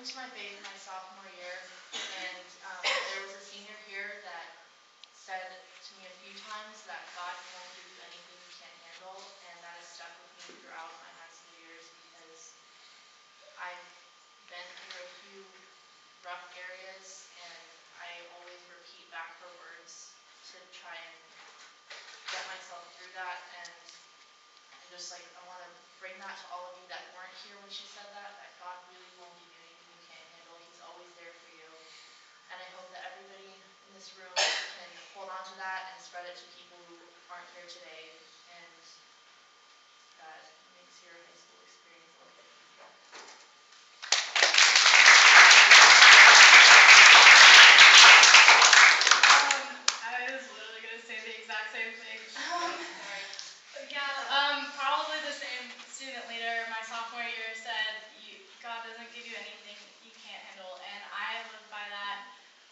into my faith my sophomore year, and there was a senior here that said to me a few times that God won't give you anything you can't handle, and that has stuck with me throughout my high school years because I've been through a few rough areas, and I always repeat back her words to try and get myself through that, and just like I want to bring that to all of you that weren't here when she said that God really won't give you anything you can't handle. He's always there for you. And I hope that everybody in this room can hold on to that and spread it to people who aren't here today, and that makes your high school experience a little bit easier. I was literally going to say the exact same thing. Probably the same student leader my sophomore year said, God doesn't give you anything you can't handle, and I live by that.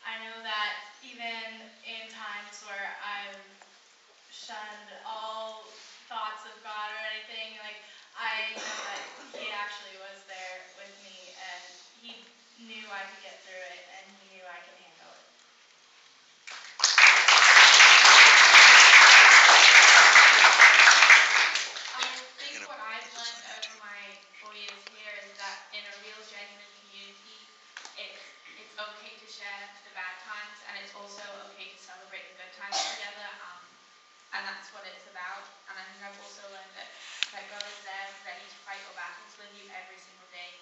I know that even in times where I've shunned all thoughts of God or anything, like I know that He actually was there with me, and He knew I could get through it, and He knew I could handle it. I think what I've learned over my 4 years here is that in a real, genuine community, it's okay to share the bad times, and it's also okay to celebrate the good times together, and that's what it's about. And I think I've also learned that God is there, ready to fight your battles with you every single day.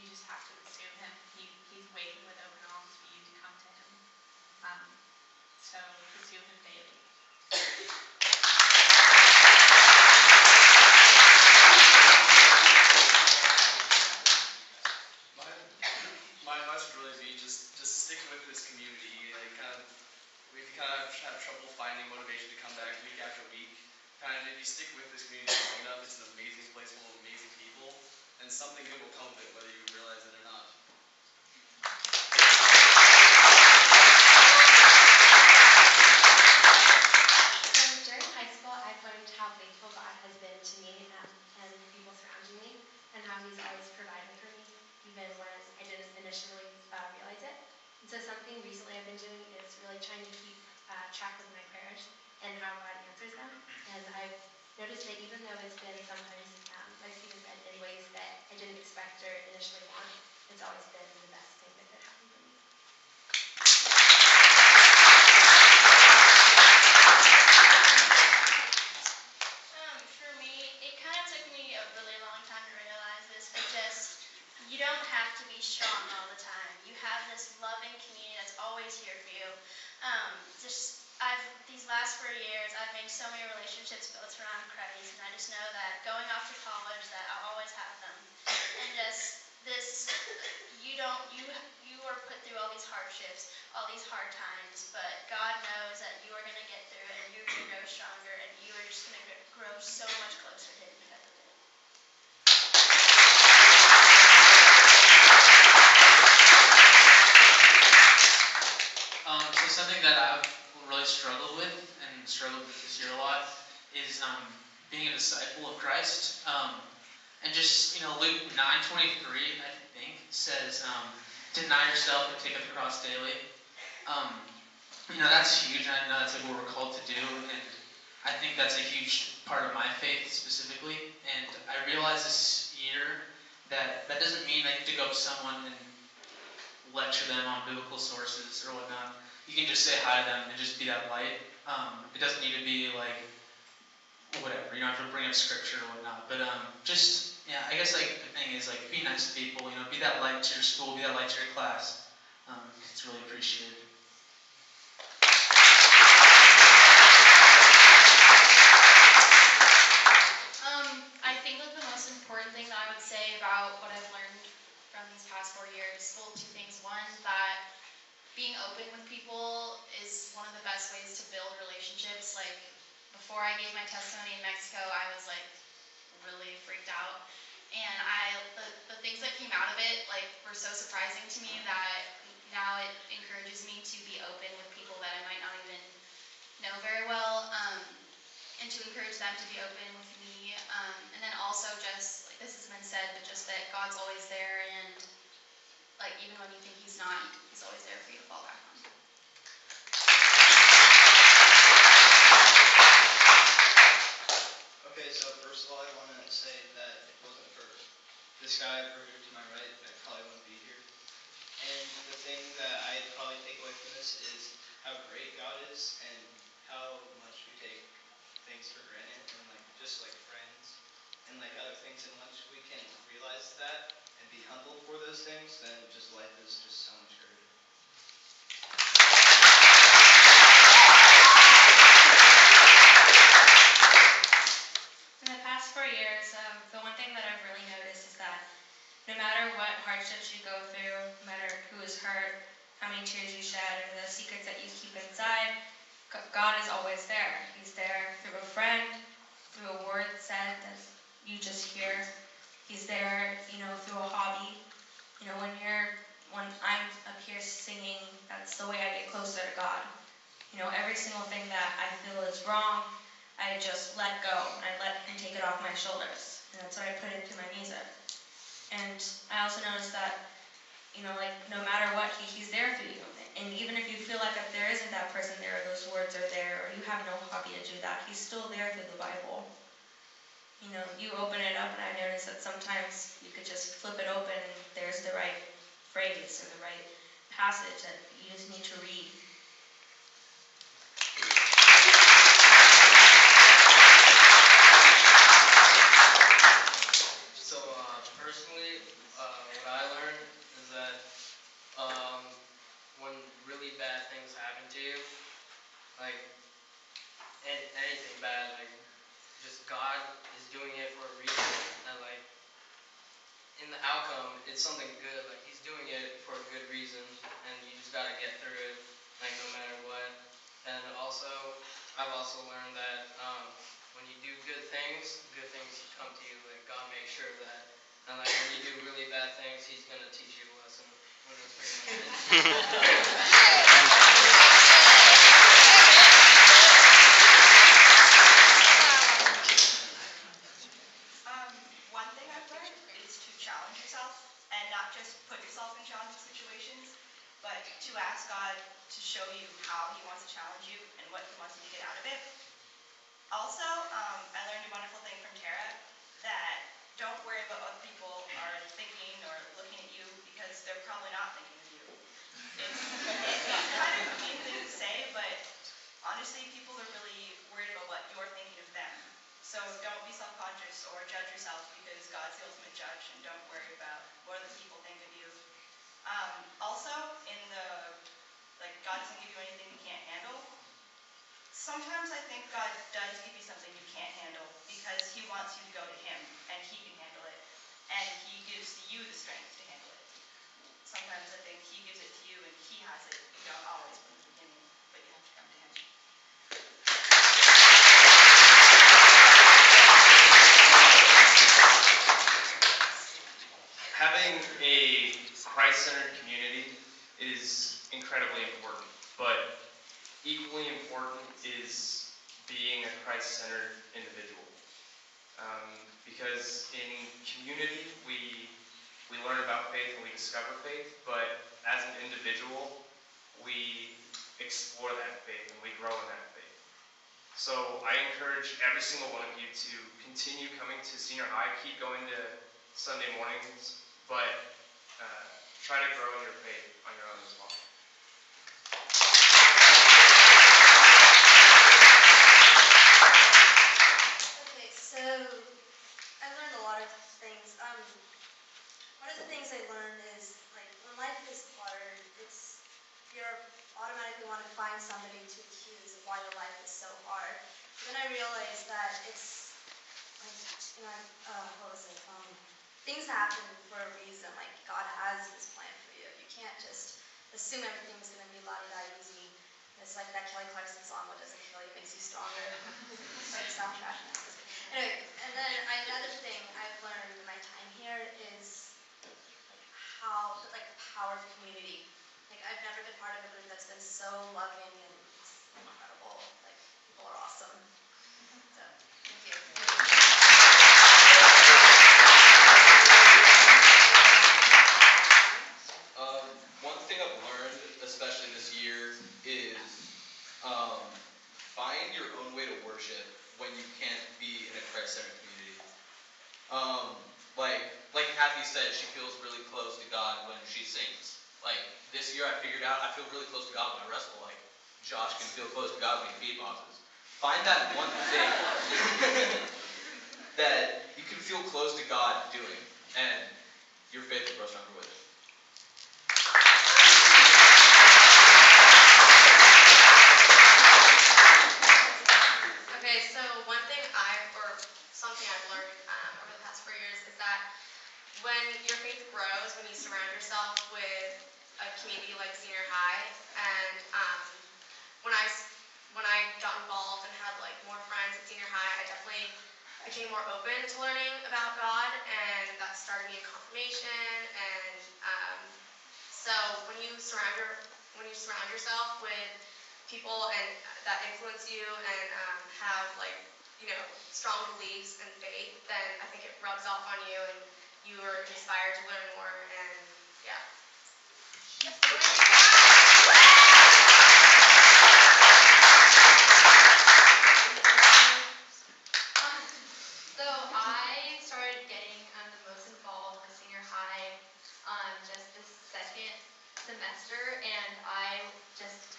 You just have to pursue Him. He's waiting with open arms for you to come to Him. So pursue Him daily. My advice would really be just stick with this community. We kind of have trouble finding motivation to come back week after week. If you stick with this community long enough, it's an amazing place full of amazing people, and something good will come of it, whether you realize it or not. So during high school, I've learned how faithful God has been to me and the people surrounding me, and how He's always provided for me, even when I didn't initially realize it. And so something recently I've been doing is really trying to keep track of my prayers and how God answers them. And I've noticed that even though it's been sometimes, like Stephen said, in ways that I didn't expect or initially want, it's always been the best thing that could happen for me. For me, it kind of took me a really long time to realize this, but you don't have to be strong all the time. You have this loving community that's always here for you. These last 4 years, I've made so many relationships built around Christ, and I just know that going off to college, that I'll always have them. And you are put through all these hardships, all these hard times, but God knows that you are going to get through it, and you're going to grow stronger, and you are just going to grow so much closer to Him because of it. So something that I've really struggled with this year a lot is being a disciple of Christ. And just, Luke 9:23, I think, says, deny yourself and take up the cross daily. That's huge, and I know that's what we're called to do, and I think that's a huge part of my faith specifically. And I realized this year that doesn't mean I need to go up to someone and lecture them on biblical sources or whatnot. You can just say hi to them and just be that light. It doesn't need to be like whatever. You don't have to bring up scripture or whatnot. But I guess the thing is be nice to people. Be that light to your school. Be that light to your class. It's really appreciated. I think the most important thing that I would say about what I've learned from these past 4 years, well, 2 things. One, that being open with people is one of the best ways to build relationships. Before I gave my testimony in Mexico, I was really freaked out, and the things that came out of it were so surprising to me that now it encourages me to be open with people that I might not even know very well, and to encourage them to be open with me, and then also just this has been said, but just that God's always there, and like even when you think he's not, he's always there for you to fall back on. Okay, so first of all, I want to say that if it wasn't for this guy over here to my right, I probably wouldn't be here. And the thing that I'd probably take away from this is how great God is and how much we take things for granted and like just like friends and like other things. And once we can realize that and be humble for those things, then just life is just so much greater. In the past 4 years, the one thing that I've really noticed is that no matter what hardships you go through, no matter who is hurt, how many tears you shed, or the secrets that you keep inside, God is always there. He's there through a friend, through a word said that you just hear. He's there, through a hobby. When I'm up here singing, that's the way I get closer to God. Every single thing that I feel is wrong, I just let go. I let him take it off my shoulders. And that's what I put into my music. And I also noticed that, no matter what, he's there for you. And even if you feel like if there isn't that person there, or those words are there, or you have no hobby to do that, he's still there through the Bible. You open it up, and I noticed that sometimes you could just flip it open, and there's the right phrase or the right passage that you just need to read. So personally, what I learned is that when really bad things happen to you, like anything bad, like just God is doing it for a reason, and like in the outcome, it's something good. Like he's doing it for a good reason, and you just gotta get through it, like no matter what. And also, I've also learned that when you do good things come to you. Like God makes sure of that. And like when you do really bad things, he's gonna teach you a lesson. And that's pretty much One thing I've learned is to challenge yourself and not just put yourself in challenging situations, but to ask God to show you how he wants to challenge you and what he wants you to get out of it. Also, I learned a wonderful thing from Tara, that don't worry about what people are thinking or looking at you, because they're probably not thinking of you. It's kind of a mean thing to say, but honestly, people are really worried about what you're thinking of them. So don't be self-conscious or judge yourself, because God's the ultimate judge, and don't worry about what other people think of you. Also, God doesn't give you anything you can't handle. Sometimes I think God does give you something you can't handle because he wants you to go to him and he can handle it. And he gives you the strength to handle it. Sometimes I think he gives it to you and he has it. You don't always from the beginning, but you have to come to him. Having a Christ-centered community is incredibly important, but equally important is being a Christ-centered individual. Because in community, we learn about faith and we discover faith, but as an individual, we explore that faith and we grow in that faith. So I encourage every single one of you to continue coming to Senior High, keep going to Sunday mornings, but try to grow in your faith on your own as well. Okay, so I learned a lot of things. One of the things I learned is, like, when life is hard, you automatically want to find somebody to accuse of why your life is so hard. But then I realized that it's, what was it? Things happen for a reason. Like, God has his plan for you. You can't just assume everything's going to be la-di-da easy. It's like that Kelly Clarkson song, "What doesn't kill you makes you stronger." Like soundtrack. Anyway, and then another thing I've learned in my time here is the power of community. Like, I've never been part of a group that's been so loving and incredible. Like, people are awesome. So, thank you. said she feels really close to God when she sings. Like, this year I figured out I feel really close to God when I wrestle. Like, Josh can feel close to God when he beatboxes. Find that one thing that you can feel close to God doing, and your faith will grow stronger with it. Okay, so something I've learned over the past 4 years is that when your faith grows, when you surround yourself with a community like Senior High, and when I got involved and had like more friends at Senior High, I definitely became more open to learning about God, and that started me in confirmation. And so when you surround yourself with people and that influence you and have strong beliefs and faith, then I think it rubs off on you and you are inspired to learn more, and yeah. So I started getting the most involved with Senior High just this second semester, and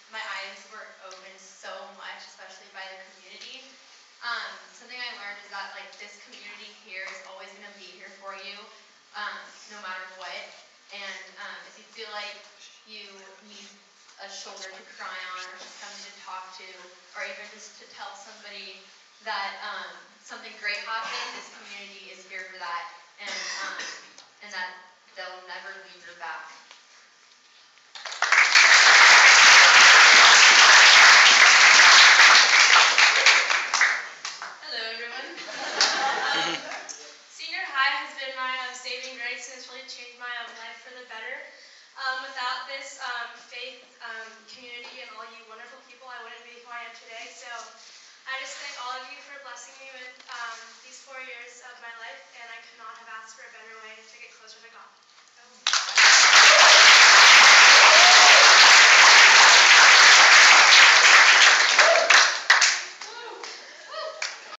my eyes were opened so much, especially by the community. Something I learned is that this community here is always going to be here for you, no matter what. And if you feel like you need a shoulder to cry on, or just somebody to talk to, or even just to tell somebody that something great happened, this community is here for that, and that they'll never leave your back. Hello, everyone. Senior High has been my saving grace, and it's really changed my life for the better. Without this faith community and all you wonderful people, I wouldn't be who I am today. So I just thank all of you for blessing me with these 4 years of my life, and I could not have asked for a better way to get closer to God. So.